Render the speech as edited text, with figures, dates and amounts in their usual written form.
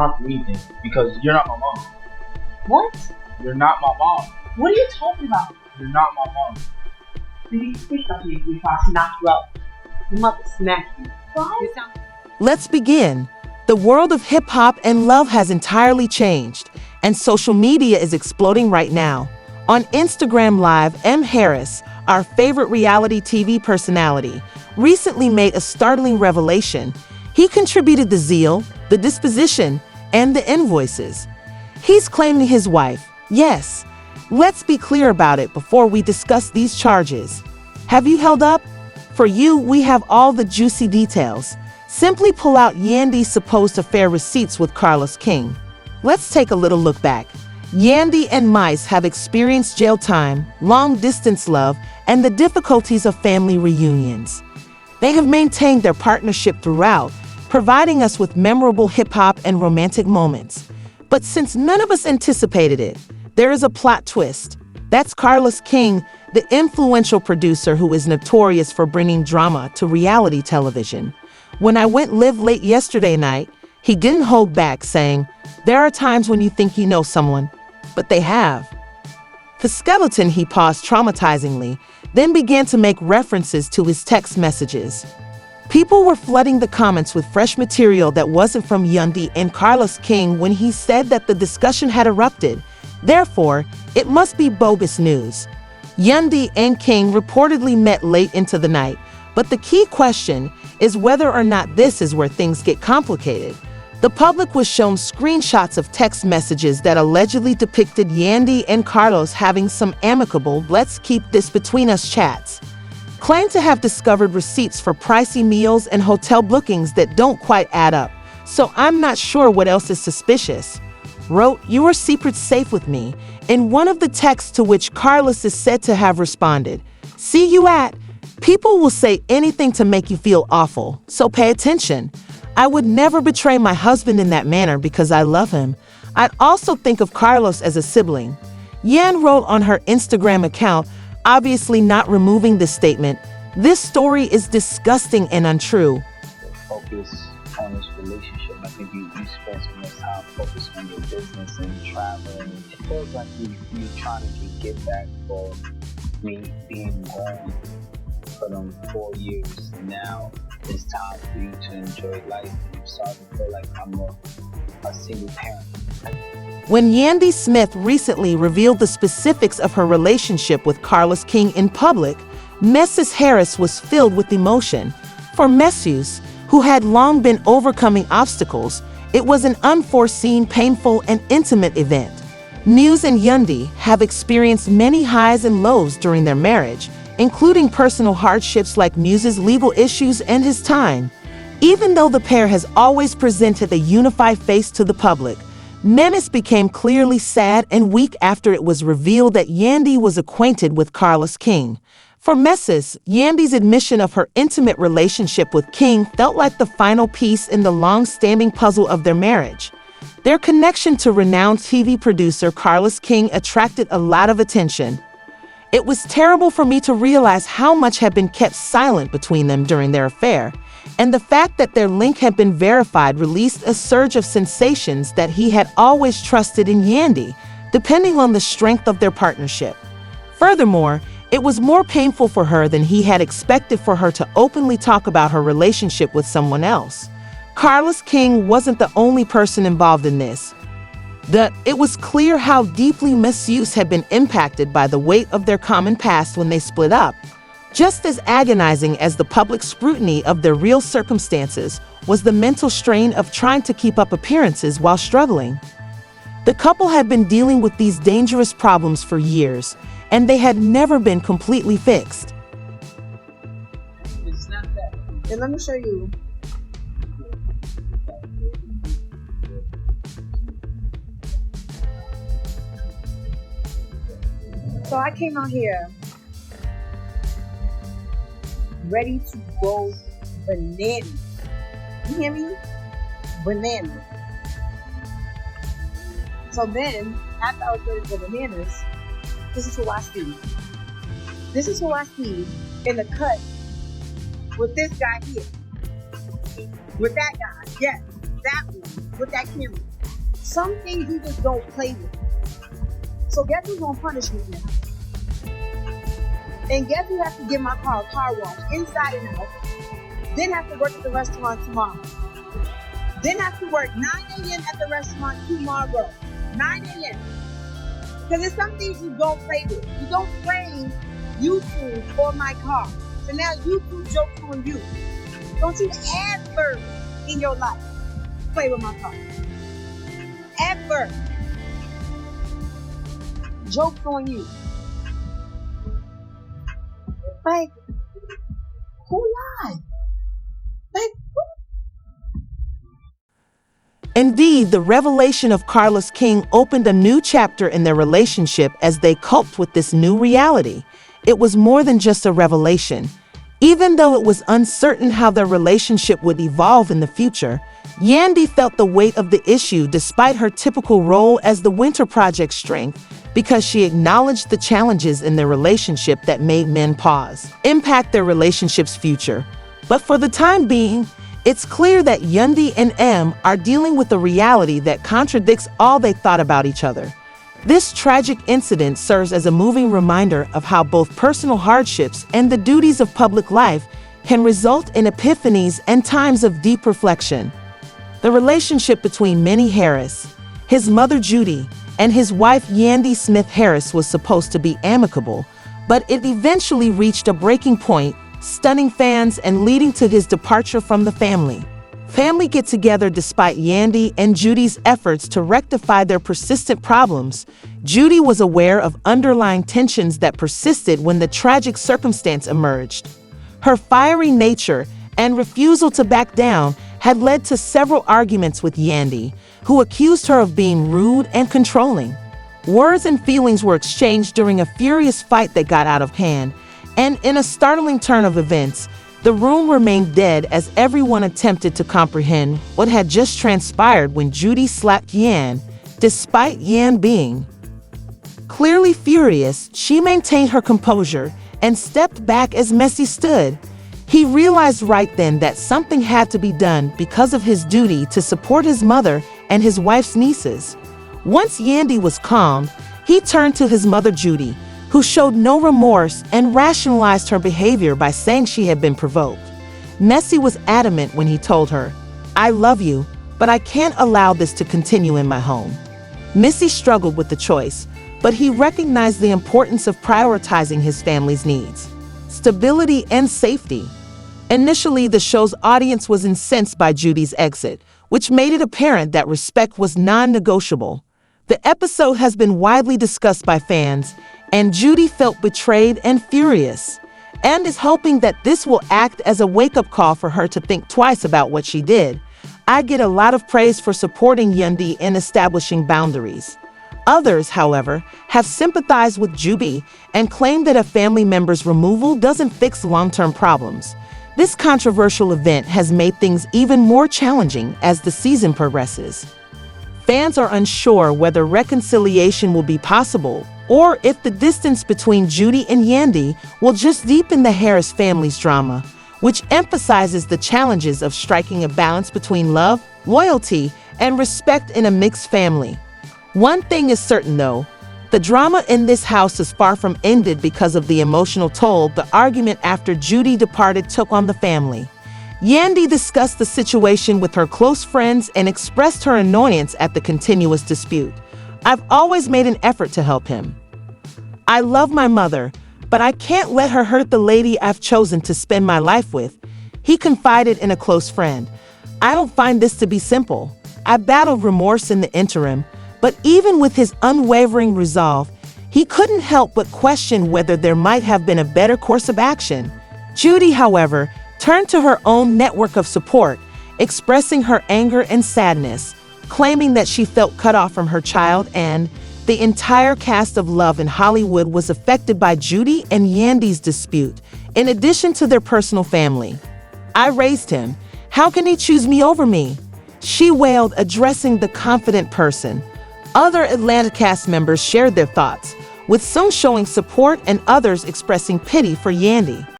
stop breathing because you're not my mom. What? You're not my mom. What are you talking about? You're not my mom. Please speak up here before I knock you out. Your mother smacked you. What? Let's begin. The world of hip-hop and love has entirely changed, and social media is exploding right now. On Instagram Live, M. Harris, our favorite reality TV personality, recently made a startling revelation. He contributed the zeal, the disposition, and the invoices. He's claiming his wife. Yes. Let's be clear about it before we discuss these charges. Have you held up? For you, we have all the juicy details. Simply pull out Yandy's supposed affair receipts with Carlos King. Let's take a little look back. Yandy and Mice have experienced jail time, long-distance love, and the difficulties of family reunions. They have maintained their partnership throughout, providing us with memorable hip-hop and romantic moments. But since none of us anticipated it, there is a plot twist. That's Carlos King, the influential producer who is notorious for bringing drama to reality television. When I went live late yesterday night, he didn't hold back, saying, "There are times when you think you know someone, but they have." The skeleton, he paused traumatizingly, then began to make references to his text messages. People were flooding the comments with fresh material that wasn't from Yandy and Carlos King when he said that the discussion had erupted. Therefore, it must be bogus news. Yandy and King reportedly met late into the night, but the key question is whether or not this is where things get complicated. The public was shown screenshots of text messages that allegedly depicted Yandy and Carlos having some amicable "let's keep this between us" chats. Claimed to have discovered receipts for pricey meals and hotel bookings that don't quite add up, so I'm not sure what else is suspicious. Wrote, "Your secret's safe with me," in one of the texts, to which Carlos is said to have responded, "See you at." People will say anything to make you feel awful, so pay attention. I would never betray my husband in that manner because I love him. I'd also think of Carlos as a sibling. Yan wrote on her Instagram account, obviously not removing this statement, "This story is disgusting and untrue." Focus on this relationship. I think you spend so much time focused on your business and traveling. It feels like you're trying to get back for me being gone for them 4 years. Now it's time for you to enjoy life. I'm starting to feel like I'm a single parent. When Yandy Smith recently revealed the specifics of her relationship with Carlos King in public, Mrs. Harris was filled with emotion. For Mendeecees, who had long been overcoming obstacles, it was an unforeseen, painful, and intimate event. Muse and Yandy have experienced many highs and lows during their marriage, including personal hardships like Muse's legal issues and his time. Even though the pair has always presented a unified face to the public, Mendeecees became clearly sad and weak after it was revealed that Yandy was acquainted with Carlos King. For Mendeecees, Yandy's admission of her intimate relationship with King felt like the final piece in the long-standing puzzle of their marriage. Their connection to renowned TV producer Carlos King attracted a lot of attention. It was terrible for me to realize how much had been kept silent between them during their affair, and the fact that their link had been verified released a surge of sensations that he had always trusted in Yandy, depending on the strength of their partnership. Furthermore, it was more painful for her than he had expected for her to openly talk about her relationship with someone else. Carlos King wasn't the only person involved in this. It was clear how deeply Mendeecees had been impacted by the weight of their common past when they split up. Just as agonizing as the public scrutiny of their real circumstances was the mental strain of trying to keep up appearances while struggling. The couple had been dealing with these dangerous problems for years, and they had never been completely fixed. It's not that. And let me show you. So I came out here ready to go bananas. You hear me? Bananas. So then, after I was ready to go bananas, this is who I see. This is who I see in the cut with this guy here. With that guy, yes. that one with that camera. Some things you just don't play with. So guess who's gonna punish me now? And guess who has to get my car a car wash inside and out? Then have to work at the restaurant tomorrow. Then have to work 9 a.m. at the restaurant tomorrow. 9 a.m. Because there's some things you don't play with. You don't play YouTube for my car. So now YouTube jokes on you. Don't you ever in your life play with my car. Ever. Jokes on you. Like, who lied? Like, Indeed, the revelation of Carlos King opened a new chapter in their relationship as they coped with this new reality. It was more than just a revelation. Even though it was uncertain how their relationship would evolve in the future, Yandy felt the weight of the issue despite her typical role as the Winter Project's strength, because she acknowledged the challenges in their relationship that made men pause, impact their relationship's future. But for the time being, it's clear that Yandy and M are dealing with a reality that contradicts all they thought about each other. This tragic incident serves as a moving reminder of how both personal hardships and the duties of public life can result in epiphanies and times of deep reflection. The relationship between Minnie Harris, his mother Judy, and his wife Yandy Smith Harris was supposed to be amicable, but it eventually reached a breaking point, stunning fans and leading to his departure from the family. Family get together despite Yandy and Judy's efforts to rectify their persistent problems. Judy was aware of underlying tensions that persisted when the tragic circumstance emerged. Her fiery nature and refusal to back down had led to several arguments with Yandy, who accused her of being rude and controlling. Words and feelings were exchanged during a furious fight that got out of hand, and in a startling turn of events, the room remained dead as everyone attempted to comprehend what had just transpired when Judy slapped Yan. Despite Yan being clearly furious, she maintained her composure and stepped back as Messi stood. He realized right then that something had to be done because of his duty to support his mother and his wife's nieces. Once Yandy was calmed, he turned to his mother Judy, who showed no remorse and rationalized her behavior by saying she had been provoked. Messi was adamant when he told her, "I love you, but I can't allow this to continue in my home." Messi struggled with the choice, but he recognized the importance of prioritizing his family's needs, stability, and safety. Initially, the show's audience was incensed by Judy's exit, which made it apparent that respect was non-negotiable. The episode has been widely discussed by fans, and Judy felt betrayed and furious, and is hoping that this will act as a wake-up call for her to think twice about what she did. I get a lot of praise for supporting Yandy in establishing boundaries. Others, however, have sympathized with Judy and claim that a family member's removal doesn't fix long-term problems. This controversial event has made things even more challenging as the season progresses. Fans are unsure whether reconciliation will be possible or if the distance between Judy and Yandy will just deepen the Harris family's drama, which emphasizes the challenges of striking a balance between love, loyalty, and respect in a mixed family. One thing is certain though, the drama in this house is far from ended because of the emotional toll the argument after Judy departed took on the family. Yandy discussed the situation with her close friends and expressed her annoyance at the continuous dispute. "I've always made an effort to help him. I love my mother, but I can't let her hurt the lady I've chosen to spend my life with," he confided in a close friend. "I don't find this to be simple. I battled remorse in the interim, but even with his unwavering resolve, he couldn't help but question whether there might have been a better course of action." Judy, however, turned to her own network of support, expressing her anger and sadness, claiming that she felt cut off from her child, and the entire cast of Love in Hollywood was affected by Judy and Yandy's dispute, in addition to their personal family. "I raised him. How can he choose me over me?" she wailed, addressing the confident person. Other Atlanta cast members shared their thoughts, with some showing support and others expressing pity for Yandy.